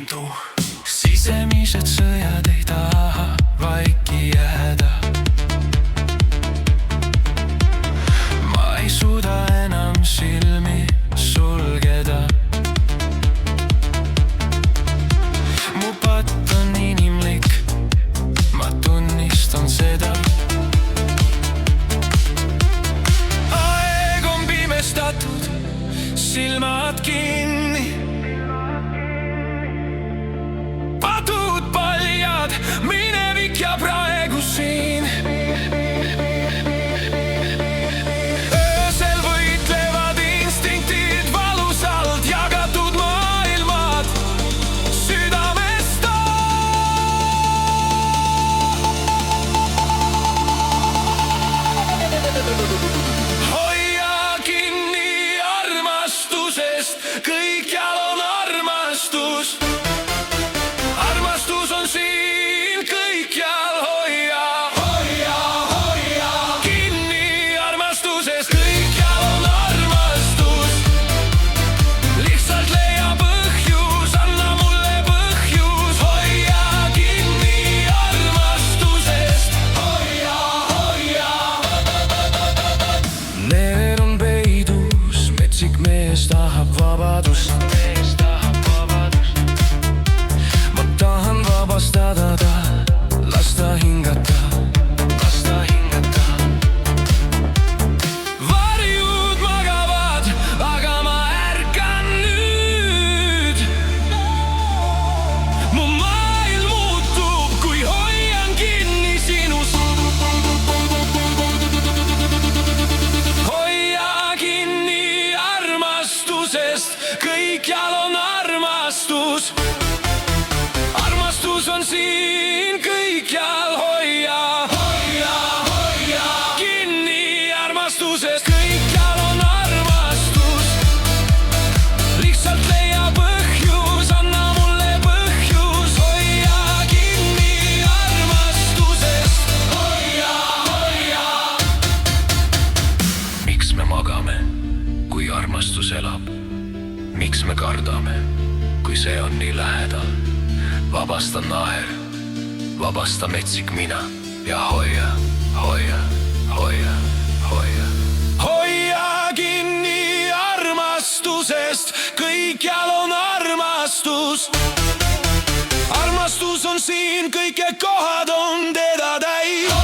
taandu. Sisemised sõjad ei taha vaiki jääda. Ma ei suuda enam silmi sulgeda. Mu patt on inimlik, ma tunnistan seda. Aeg on pimestatud, silmad kinni. Patud paljad, minevik ja praegu siin. Öösel võitlevad instinktid valusalt, jagatud maailmad südamest. Hoia kinni armastusest, kõikjal on armastus. Armastus on siin kõikjal, hoia, hoia, hoia kinni armastusest, kõikjal on armastus. Lihtsalt leia põhjus, anna mulle põhjus, hoia kinni armastusest, hoia, hoia. Leer on peidus, metsik mees tahab vabadust. Vabastada ta, lasta hingata, lasta hingata. Varjud magavad, aga ma ärkan nüüd. Mu maailm muutub, kui hoian kinni sinust. Hoia kinni armastusest, kõikjal on armastus. Armastus on siin kõikjal, hoia, hoia, hoia kinni armastusest, kõikjal on armastus. Lihtsalt leia põhjus, anna mulle põhjus, hoia kinni armastusest, hoia, hoia. Miks me magame, kui armastus elab? Miks me kardame, kui see on nii lähedal? Vabasta naer, vabasta metsik mina ja hoia, hoia, hoia, hoia. Hoia kinni armastusest, kõikjal on armastus. Armastus on siin, kõike kohad on teda täis.